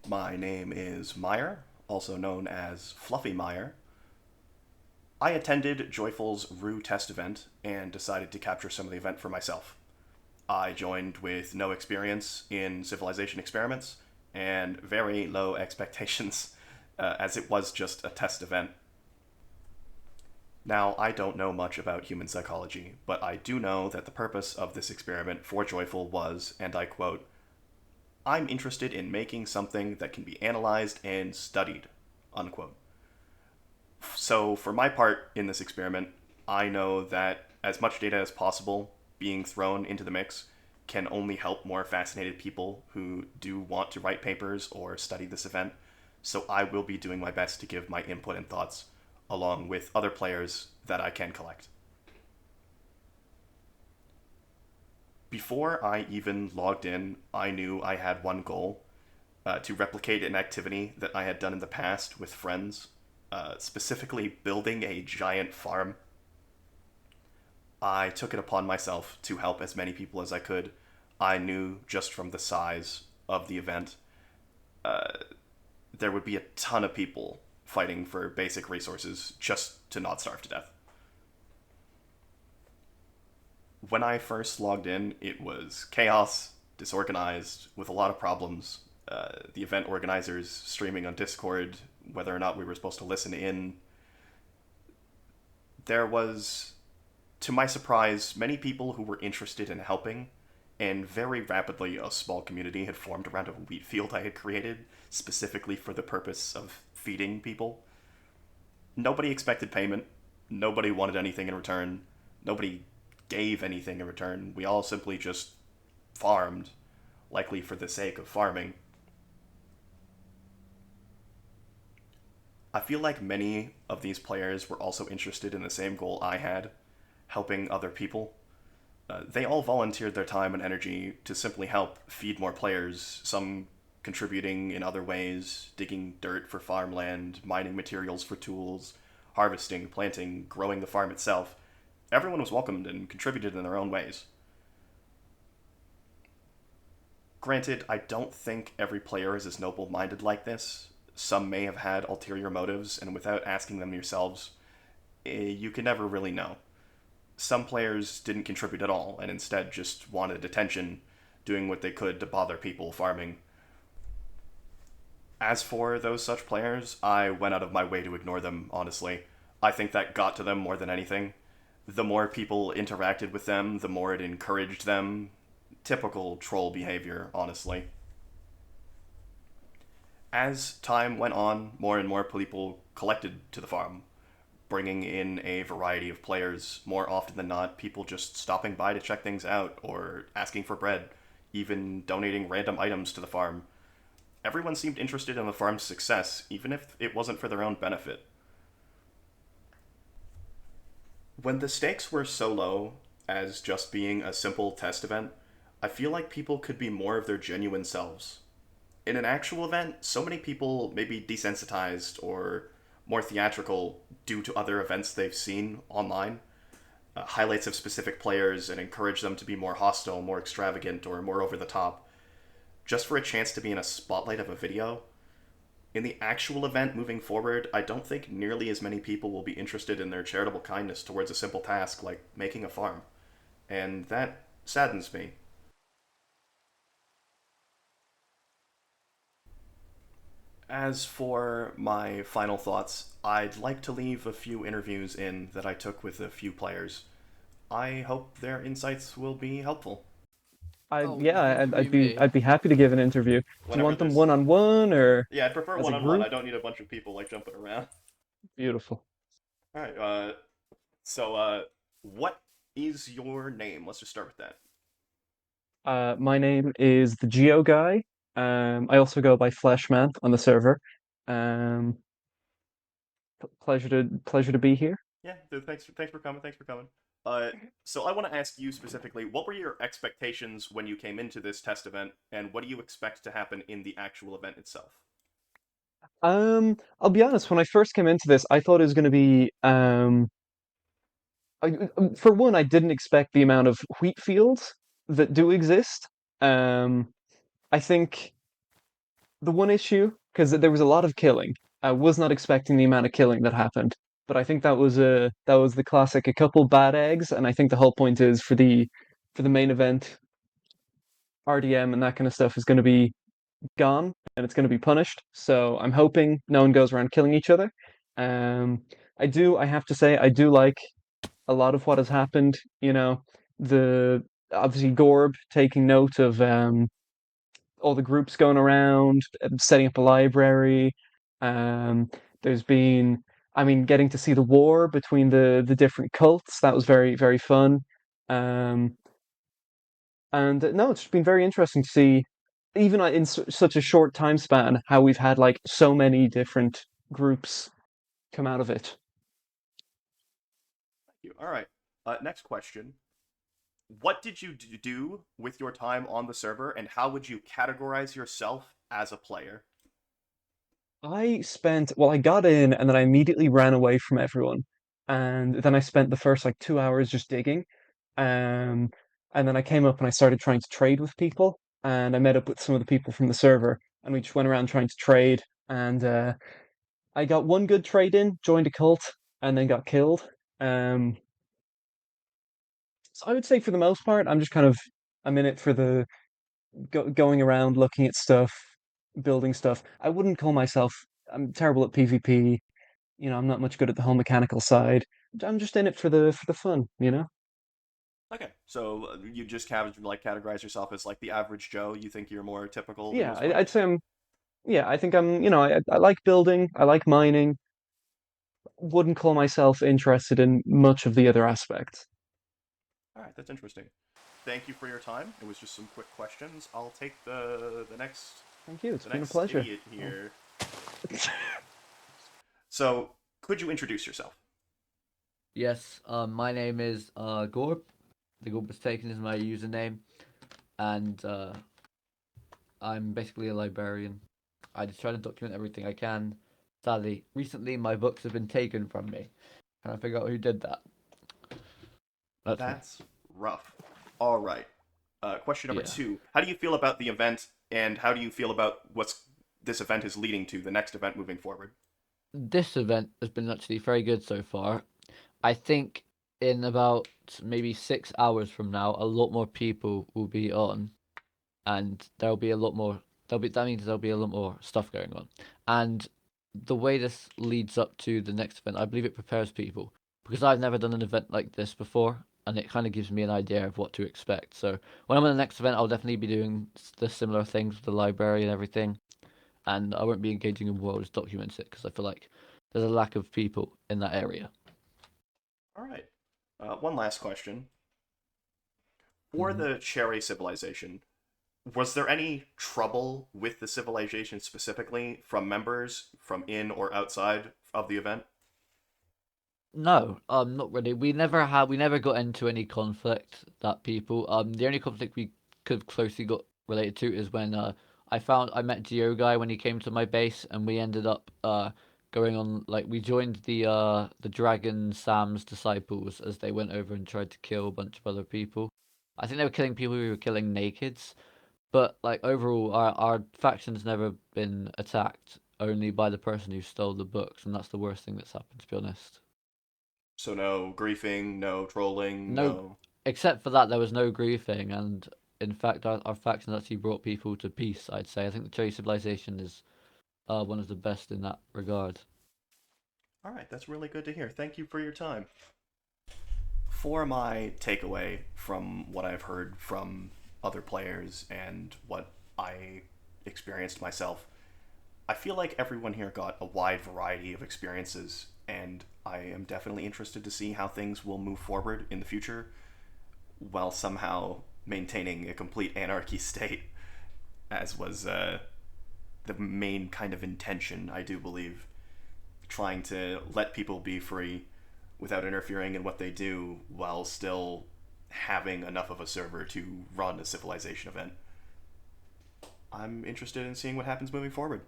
My name is Meyer, also known as Fluffy Meyer. I attended Joyful's Rue test event and decided to capture some of the event for myself. I joined with no experience in civilization experiments and very low expectations, as it was just a test event. Now, I don't know much about human psychology, but I do know that the purpose of this experiment for Joyful was, and I quote, I'm interested in making something that can be analyzed and studied, unquote. So, for my part in this experiment, I know that as much data as possible being thrown into the mix can only help more fascinated people who do want to write papers or study this event. So, I will be doing my best to give my input and thoughts along with other players that I can collect. Before I even logged in, I knew I had one goal to replicate an activity that I had done in the past with friends, specifically building a giant farm. I took it upon myself to help as many people as I could. I knew just from the size of the event, there would be a ton of people fighting for basic resources just to not starve to death. When I first logged in, it was chaos, disorganized, with a lot of problems. The event organizers streaming on Discord, whether or not we were supposed to listen in. There was, to my surprise, many people who were interested in helping, and very rapidly a small community had formed around a wheat field I had created specifically for the purpose of feeding people. Nobody expected payment. Nobody wanted anything in return. Nobody gave anything in return. We all simply just farmed, likely for the sake of farming. I feel like many of these players were also interested in the same goal I had, helping other people. They all volunteered their time and energy to simply help feed more players, some contributing in other ways, digging dirt for farmland, mining materials for tools, harvesting, planting, growing the farm itself. Everyone was welcomed and contributed in their own ways. Granted, I don't think every player is as noble minded like this. Some may have had ulterior motives, and without asking them yourselves, you can never really know. Some players didn't contribute at all and instead just wanted attention, doing what they could to bother people farming. As for those such players, I went out of my way to ignore them, honestly. I think that got to them more than anything. The more people interacted with them, the more it encouraged them. Typical troll behavior, honestly. As time went on, more and more people collected to the farm, bringing in a variety of players. More often than not, people just stopping by to check things out or asking for bread, even donating random items to the farm. Everyone seemed interested in the farm's success, even if it wasn't for their own benefit. When the stakes were so low as just being a simple test event, I feel like people could be more of their genuine selves. In an actual event, so many people may be desensitized or more theatrical due to other events they've seen online, highlights of specific players, and encourage them to be more hostile, more extravagant, or more over the top, just for a chance to be in a spotlight of a video. In the actual event moving forward, I don't think nearly as many people will be interested in their charitable kindness towards a simple task like making a farm. And that saddens me. As for my final thoughts, I'd like to leave a few interviews in that I took with a few players. I hope their insights will be helpful. I Oh, yeah, you may. I'd be happy to give an interview. Do you Whenever want them there's. one on one or Yeah, I'd prefer as a one on one. I group? don't need a bunch of people like jumping around. Beautiful. Alright, what is your name? Let's just start with that. My name is the Geo Guy. I also go by Fleshman on the server. Um, pleasure to be here. Yeah, thanks for coming. Thanks for coming. Uh, so I want to ask you specifically, what were your expectations when you came into this test event, and what do you expect to happen in the actual event itself? I'll be honest, when I first came into this, I thought it was going to be for one, I didn't expect the amount of wheat fields that do exist. Um, I think the one issue, because there was a lot of killing. I was not expecting the amount of killing that happened, but I think that was the classic a couple bad eggs, and I think the whole point is for the main event, RDM and that kind of stuff is going to be gone and it's going to be punished. So I'm hoping no one goes around killing each other. Um, I have to say, I do like a lot of what has happened. The obviously Gorb taking note of all the groups going around, setting up a library. Um, there's been, I mean, getting to see the war between the different cults. That was very, very fun. Um, and no, it's been very interesting to see, even in such a short time span, how we've had like so many different groups come out of it. All right. Next question. What did you do with your time on the server, and how would you categorize yourself as a player? Well, I got in and then I immediately ran away from everyone. And then I spent the first like 2 hours just digging. Um, and then I came up and I started trying to trade with people. And I met up with some of the people from the server and we just went around trying to trade. And I got one good trade in, joined a cult, and then got killed. Um, so I would say for the most part, I'm in it for the going around looking at stuff, building stuff. I wouldn't call myself I'm terrible at PvP. I'm not much good at the whole mechanical side. I'm just in it for the fun. Okay, so you just categorize yourself as like the average Joe. You think you're more typical than Yeah, most I'd players? say I think I like building, I like mining. Wouldn't call myself interested in much of the other aspects. All right, that's interesting. Thank you for your time. It was just some quick questions. I'll take Thank you. It's the been a next pleasure. idiot Oh. here. So, could you introduce yourself? Yes, my name is Gorb. The Gorb was taken is my username, and I'm basically a librarian. I just try to document everything I can. Sadly, recently my books have been taken from me. Trying to figure out who did that. That's me. That's rough. All right. Question number Yeah. two. How do you feel about the event, and how do you feel about what's this event is leading to, the next event moving forward? This event has been actually very good so far. I think in about maybe 6 hours from now, a lot more people will be on, and there'll be a lot more. That means there'll be a lot more stuff going on, and the way this leads up to the next event, I believe it prepares people because I've never done an event like this before, and it kind of gives me an idea of what to expect. So when I'm on the next event, I'll definitely be doing the similar things with the library and everything, and I won't be engaging in war, just documents it because I feel like there's a lack of people in that area. All right. One last question. For Hmm. the Cherry civilization, was there any trouble with the civilization specifically from members from in or outside of the event? No, not really. We never got into any conflict that people. The only conflict we could have closely got related to is when I met Geo guy when he came to my base, and we ended up going on like we joined the Dragon Sam's disciples as they went over and tried to kill a bunch of other people. I think they were killing people who were killing nakeds, but like overall, our faction's never been attacked, only by the person who stole the books, and that's the worst thing that's happened, to be honest. So no griefing, no trolling, No, no. except for that, there was no griefing, and in fact, our faction actually brought people to peace. I'd say. I think the Cherry Civilization is one of the best in that regard. All right, that's really good to hear. Thank you for your time. For my takeaway from what I've heard from other players and what I experienced myself, I feel like everyone here got a wide variety of experiences, and I am definitely interested to see how things will move forward in the future while somehow maintaining a complete anarchy state, as was the main kind of intention, I do believe. Trying to let people be free without interfering in what they do while still having enough of a server to run a civilization event. I'm interested in seeing what happens moving forward.